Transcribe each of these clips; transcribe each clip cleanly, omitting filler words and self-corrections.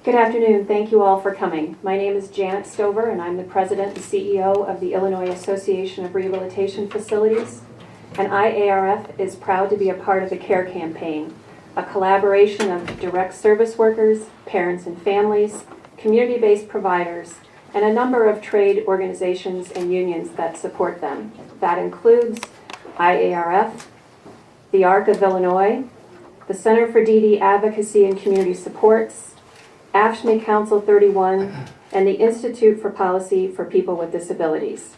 Good afternoon. Thank you all for coming. My name is Janet Stover, and I'm the President and CEO of the Illinois Association of Rehabilitation Facilities. And IARF is proud to be a part of the CARE campaign, a collaboration of direct service workers, parents and families, community-based providers, and a number of trade organizations and unions that support them. That includes IARF, the IARF of Illinois, the Center for DD Advocacy and Community Supports, AFSCME Council 31, and the Institute for Policy for People with Disabilities.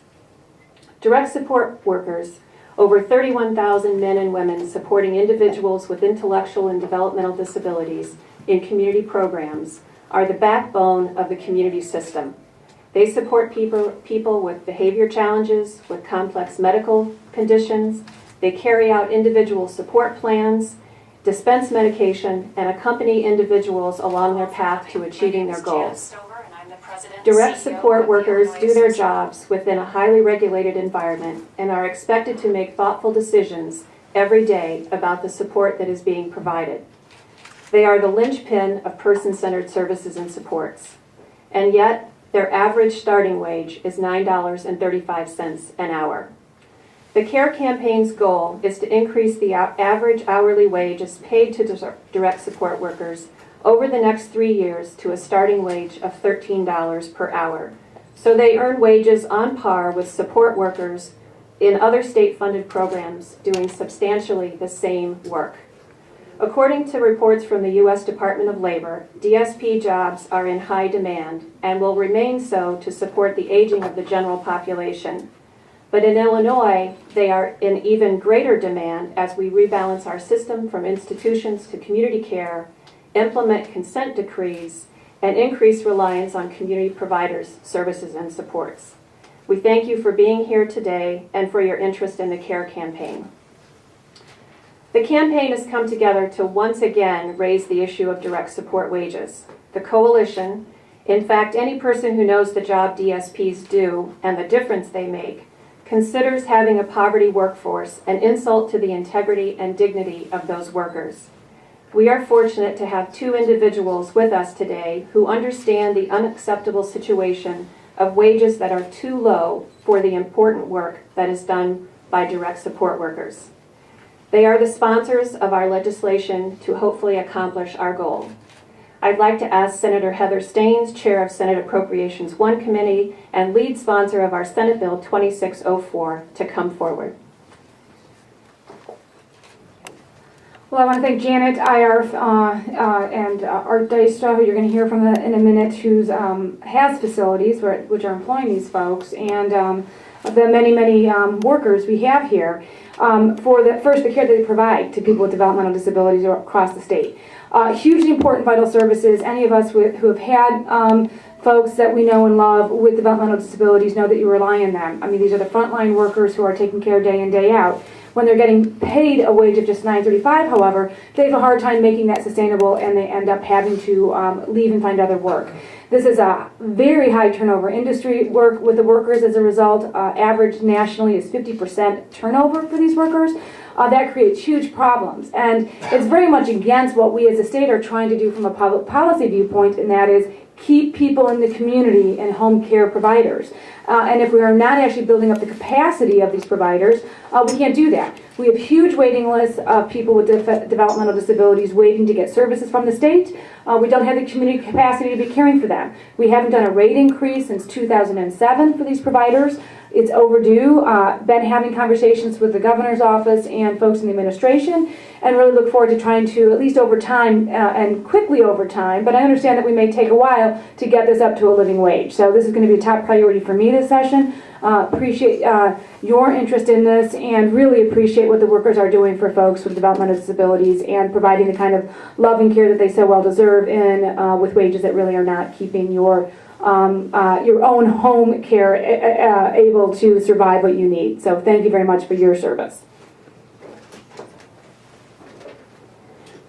Direct support workers, over 31,000 men and women supporting individuals with intellectual and developmental disabilities in community programs, are the backbone of the community system. They support people with behavior challenges, with complex medical conditions. They carry out individual support plans, dispense medication, and accompany individuals along their path to achieving their goals. Direct support workers do their jobs within a highly regulated environment and are expected to make thoughtful decisions every day about the support that is being provided. They are the linchpin of person-centered services and supports. And yet, their average starting wage is $9.35 an hour. The CARE campaign's goal is to increase the average hourly wages paid to direct support workers over the next 3 years to a starting wage of $13 per hour, so they earn wages on par with support workers in other state-funded programs doing substantially the same work. According to reports from the U.S. Department of Labor, DSP jobs are in high demand and will remain so to support the aging of the general population. But in Illinois, they are in even greater demand as we rebalance our system from institutions to community care, implement consent decrees, and increase reliance on community providers, services, and supports. We thank you for being here today and for your interest in the CARE campaign. The campaign has come together to once again raise the issue of direct support wages. The coalition, in fact, any person who knows the job DSPs do and the difference they make, considers having a poverty workforce an insult to the integrity and dignity of those workers. We are fortunate to have two individuals with us today who understand the unacceptable situation of wages that are too low for the important work that is done by direct support workers. They are the sponsors of our legislation to hopefully accomplish our goal. I'd like to ask Senator Heather Staines, Chair of Senate Appropriations 1 Committee and lead sponsor of our Senate Bill 2604, to come forward. Well, I want to thank Janet, IARF, and Art Dijkstra, who you're going to hear from in a minute, who has facilities which are employing these folks, and the many workers we have here for the care that they provide to people with developmental disabilities across the state. Hugely important, vital services. Any of us who have had folks that we know and love with developmental disabilities know that you rely on them. I mean, these are the frontline workers who are taken care of day in, day out. When they're getting paid a wage of just $9.35, however, they have a hard time making that sustainable, and they end up having to leave and find other work. This is a very high turnover industry work with the workers. As a result, average nationally is 50% turnover for these workers. That creates huge problems, and it's very much against what we as a state are trying to do from a public policy viewpoint, and that is keep people in the community and home care providers. And if we are not actually building up the capacity of these providers, we can't do that. We have huge waiting lists of people with developmental disabilities waiting to get services from the state. We don't have the community capacity to be caring for them. We haven't done a rate increase since 2007 for these providers. It's overdue. Been having conversations with the governor's office and folks in the administration, and really look forward to trying to, at least over time, and quickly over time, but I understand that we may take a while to get this up to a living wage. So this is going to be a top priority for me this session. Appreciate your interest in this, and really appreciate what the workers are doing for folks with developmental disabilities and providing the kind of love and care that they so well deserve with wages that really are not keeping your own home care able to survive what you need. So thank you very much for your service.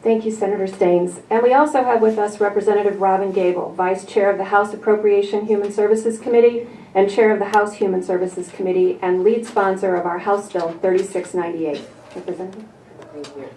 Thank you, Senator Staines. And we also have with us Representative Robin Gable, Vice Chair of the House Appropriation Human Services Committee and Chair of the House Human Services Committee and lead sponsor of our House Bill 3698. Representative. Thank you.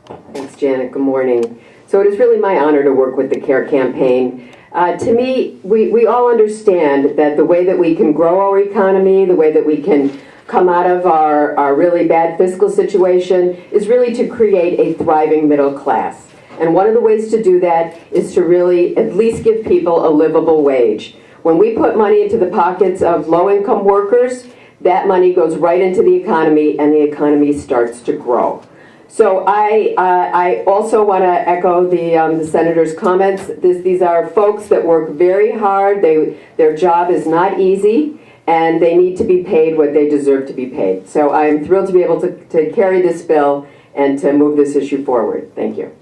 Thanks, Janet. Good morning. So it is really my honor to work with the CARE campaign. To me, we all understand that the way that we can grow our economy, the way that we can come out of our really bad fiscal situation is really to create a thriving middle class. And one of the ways to do that is to really at least give people a livable wage. When we put money into the pockets of low-income workers, that money goes right into the economy and the economy starts to grow. So I also want to echo the senator's comments. These are folks that work very hard. Their job is not easy, and they need to be paid what they deserve to be paid. So I'm thrilled to be able to carry this bill and to move this issue forward. Thank you.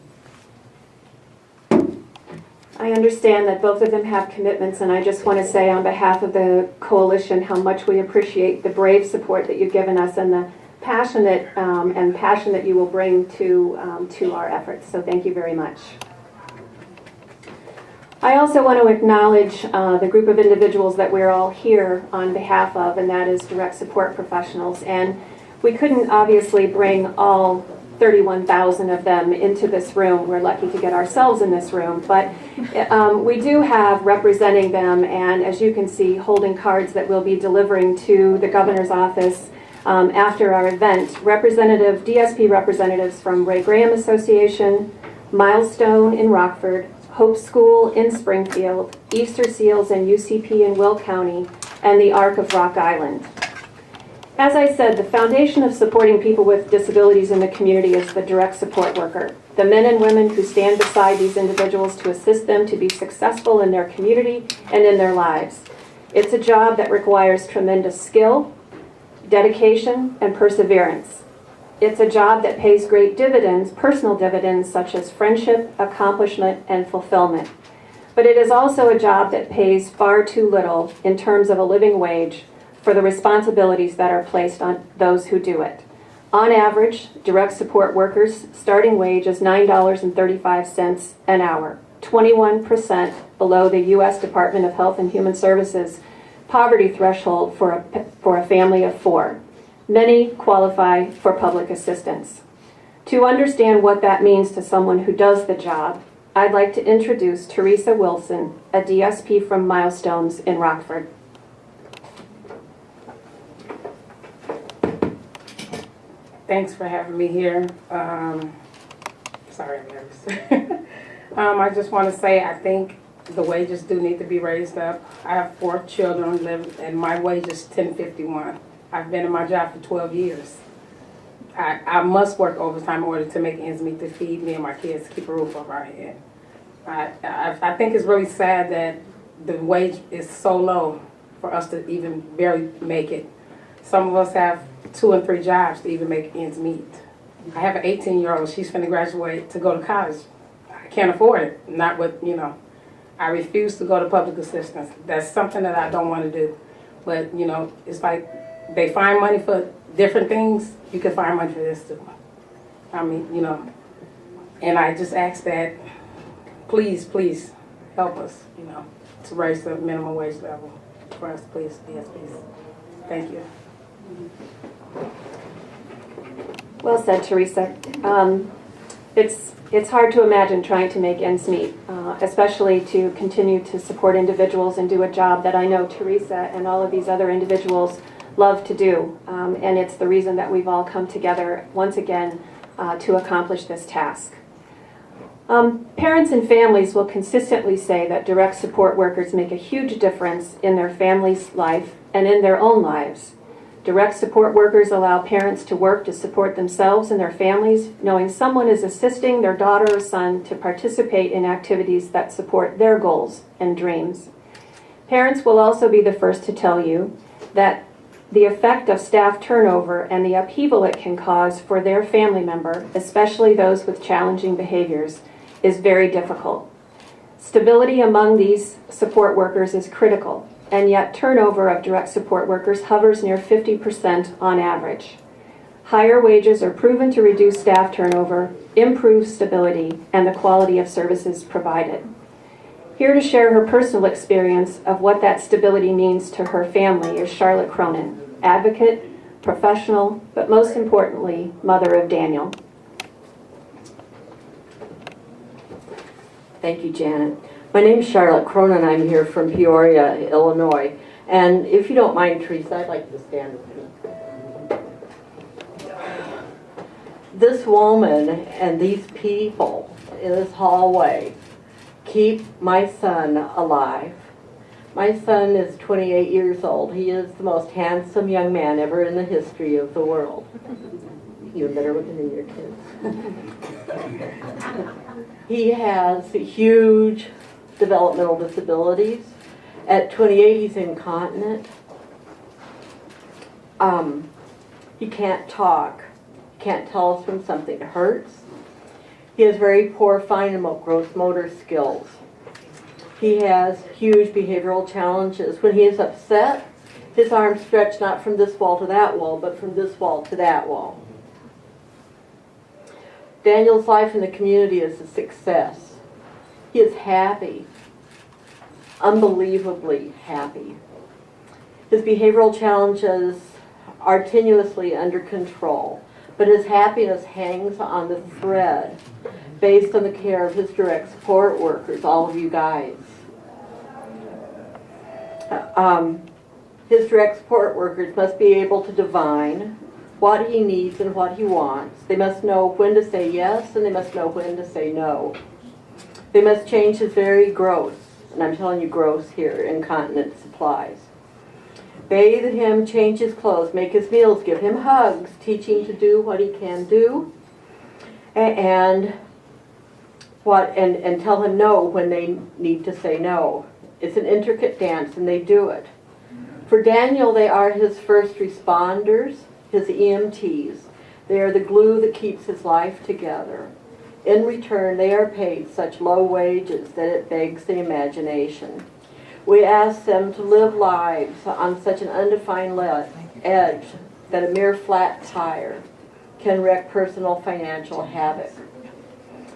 I understand that both of them have commitments, and I just want to say on behalf of the coalition how much we appreciate the brave support that you've given us and the passion that you will bring to our efforts. So thank you very much. I also want to acknowledge the group of individuals that we're all here on behalf of, and that is direct support professionals. And we couldn't obviously bring all 31,000 of them into this room. We're lucky to get ourselves in this room, but we do have representing them, and as you can see, holding cards that we'll be delivering to the governor's office after our event. DSP representatives from Ray Graham Association, Milestone in Rockford, Hope School in Springfield, Easter Seals and UCP in Will County, and the ARC of Rock Island. As I said, the foundation of supporting people with disabilities in the community is the direct support worker, the men and women who stand beside these individuals to assist them to be successful in their community and in their lives. It's a job that requires tremendous skill, dedication, and perseverance. It's a job that pays great dividends, personal dividends such as friendship, accomplishment, and fulfillment. But it is also a job that pays far too little in terms of a living wage for the responsibilities that are placed on those who do it. On average, direct support workers' starting wage is $9.35 an hour, 21% below the U.S. Department of Health and Human Services poverty threshold for a family of 4. Many qualify for public assistance. To understand what that means to someone who does the job, I'd like to introduce Teresa Wilson, a DSP from Milestones in Rockford. Thanks for having me here. Sorry, I'm nervous. I just want to say I think the wages do need to be raised up. I have 4 children and my wage is $10.51. I've been in my job for 12 years. I must work overtime in order to make ends meet to feed me and my kids, keep a roof over our head. I think it's really sad that the wage is so low for us to even barely make it. Some of us have 2 and 3 jobs to even make ends meet. I have an 18-year-old. She's going to graduate to go to college. I can't afford it. Not with, I refuse to go to public assistance. That's something that I don't want to do. But, it's like they find money for different things. You can find money for this too. I mean, and I just ask that, please help us, to raise the minimum wage level for us, please. Yes, please. Thank you. Well said, Teresa. It's hard to imagine trying to make ends meet, especially to continue to support individuals and do a job that I know Teresa and all of these other individuals love to do. And it's the reason that we've all come together once again to accomplish this task. Parents and families will consistently say that direct support workers make a huge difference in their family's life and in their own lives. Direct support workers allow parents to work to support themselves and their families, knowing someone is assisting their daughter or son to participate in activities that support their goals and dreams. Parents will also be the first to tell you that the effect of staff turnover and the upheaval it can cause for their family member, especially those with challenging behaviors, is very difficult. Stability among these support workers is critical, and yet turnover of direct support workers hovers near 50% on average. Higher wages are proven to reduce staff turnover, improve stability, and the quality of services provided. Here to share her personal experience of what that stability means to her family is Charlotte Cronin, advocate, professional, but most importantly, mother of Daniel. Thank you, Janet. My name is Charlotte Cronin. I'm here from Peoria, Illinois. And if you don't mind, Teresa, I'd like to stand with you. This woman and these people in this hallway keep my son alive. My son is 28 years old. He is the most handsome young man ever in the history of the world. You better look into your kids. He has huge developmental disabilities. At 28, he's incontinent. He can't talk. He can't tell us when something hurts. He has very poor fine and gross motor skills. He has huge behavioral challenges. When he is upset, his arms stretch not from this wall to that wall, but from this wall to that wall. Daniel's life in the community is a success. He is happy, unbelievably happy. His behavioral challenges are tenuously under control, but his happiness hangs on the thread based on the care of his direct support workers, all of you guys. His direct support workers must be able to divine what he needs and what he wants. They must know when to say yes, and they must know when to say no. They must change his very gross, and I'm telling you gross here, incontinent supplies. Bathe him, change his clothes, make his meals, give him hugs, teach him to do what he can do, and tell him no when they need to say no. It's an intricate dance, and they do it. For Daniel, they are his first responders, his EMTs. They are the glue that keeps his life together. In return, they are paid such low wages that it begs the imagination. We ask them to live lives on such an undefined edge that a mere flat tire can wreak personal financial havoc.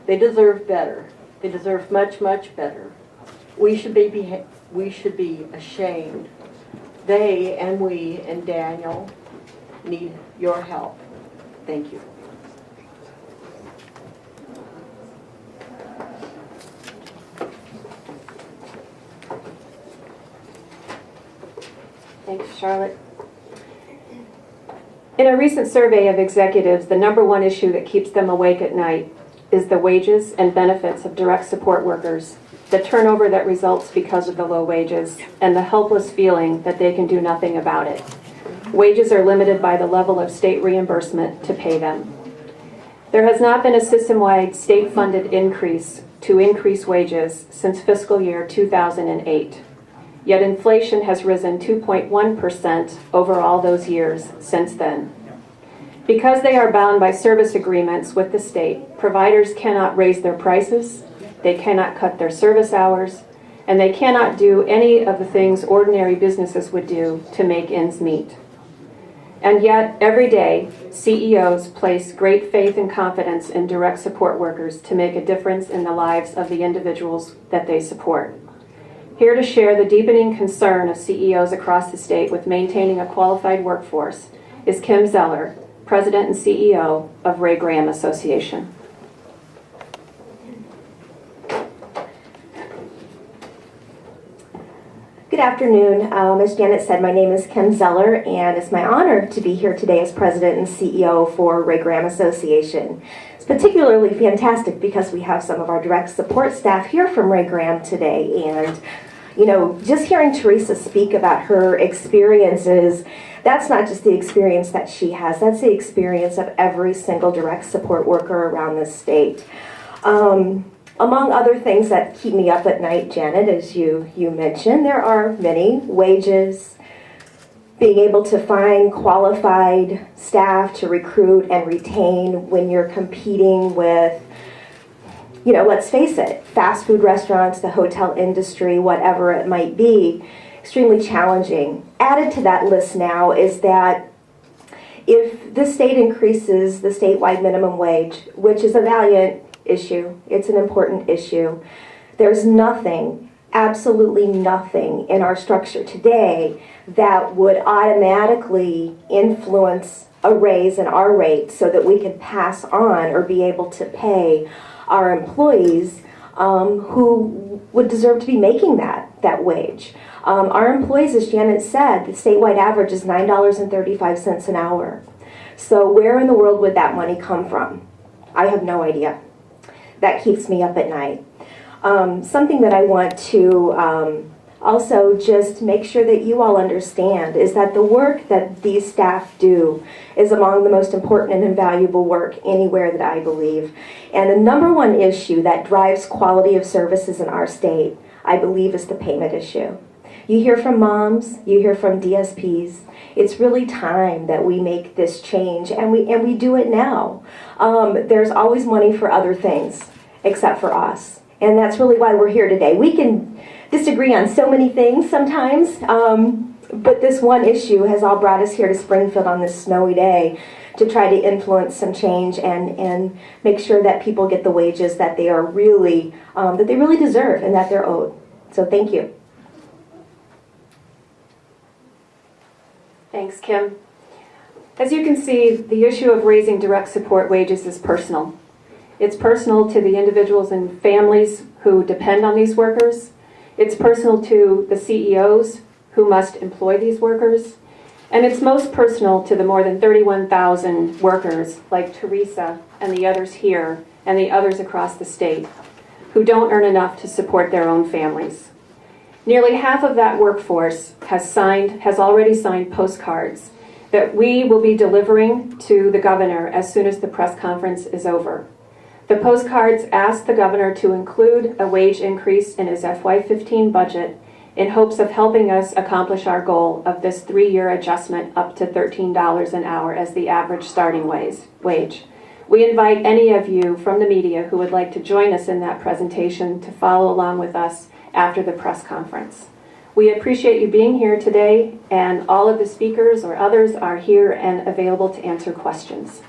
They deserve better. They deserve much, much better. We should be ashamed. They and we and Daniel need your help. Thank you. Thanks, Charlotte. In a recent survey of executives, the number one issue that keeps them awake at night is the wages and benefits of direct support workers, the turnover that results because of the low wages, and the helpless feeling that they can do nothing about it. Wages are limited by the level of state reimbursement to pay them. There has not been a system-wide state-funded increase to increase wages since fiscal year 2008. Yet inflation has risen 2.1% over all those years since then. Because they are bound by service agreements with the state, providers cannot raise their prices, they cannot cut their service hours, and they cannot do any of the things ordinary businesses would do to make ends meet. And yet, every day, CEOs place great faith and confidence in direct support workers to make a difference in the lives of the individuals that they support. Here to share the deepening concern of CEOs across the state with maintaining a qualified workforce is Kim Zeller, President and CEO of Ray Graham Association. Good afternoon. As Janet said, my name is Kim Zeller, and it's my honor to be here today as President and CEO for Ray Graham Association. It's particularly fantastic because we have some of our direct support staff here from Ray Graham today, and just hearing Teresa speak about her experiences, that's not just the experience that she has, that's the experience of every single direct support worker around the state. Among other things that keep me up at night, Janet, as you mentioned, there are many: wages, being able to find qualified staff to recruit and retain when you're competing with, let's face it, fast food restaurants, the hotel industry, whatever it might be, extremely challenging. Added to that list now is that if the state increases the statewide minimum wage, which is a valiant issue, it's an important issue, there's nothing, absolutely nothing in our structure today that would automatically influence a raise in our rate so that we can pass on or be able to pay our employees who would deserve to be making that wage. Our employees, as Janet said, the statewide average is $9.35 an hour. So where in the world would that money come from? I have no idea. That keeps me up at night. Something that I want to also just make sure that you all understand is that the work that these staff do is among the most important and invaluable work anywhere that I believe. And the number one issue that drives quality of services in our state, I believe, is the payment issue. You hear from moms, you hear from DSPs. It's really time that we make this change, and we do it now. There's always money for other things except for us. And that's really why we're here today. We can disagree on so many things sometimes, but this one issue has all brought us here to Springfield on this snowy day to try to influence some change and make sure that people get the wages that they are really, that they really deserve and that they're owed. So thank you. Thanks, Kim. As you can see, the issue of raising direct support wages is personal. It's personal to the individuals and families who depend on these workers. It's personal to the CEOs who must employ these workers. And it's most personal to the more than 31,000 workers like Teresa and the others here and the others across the state who don't earn enough to support their own families. Nearly half of that workforce has already signed postcards that we will be delivering to the governor as soon as the press conference is over. The postcards ask the governor to include a wage increase in his FY15 budget in hopes of helping us accomplish our goal of this 3-year adjustment up to $13 an hour as the average starting wage. We invite any of you from the media who would like to join us in that presentation to follow along with us after the press conference. We appreciate you being here today, and all of the speakers or others are here and available to answer questions.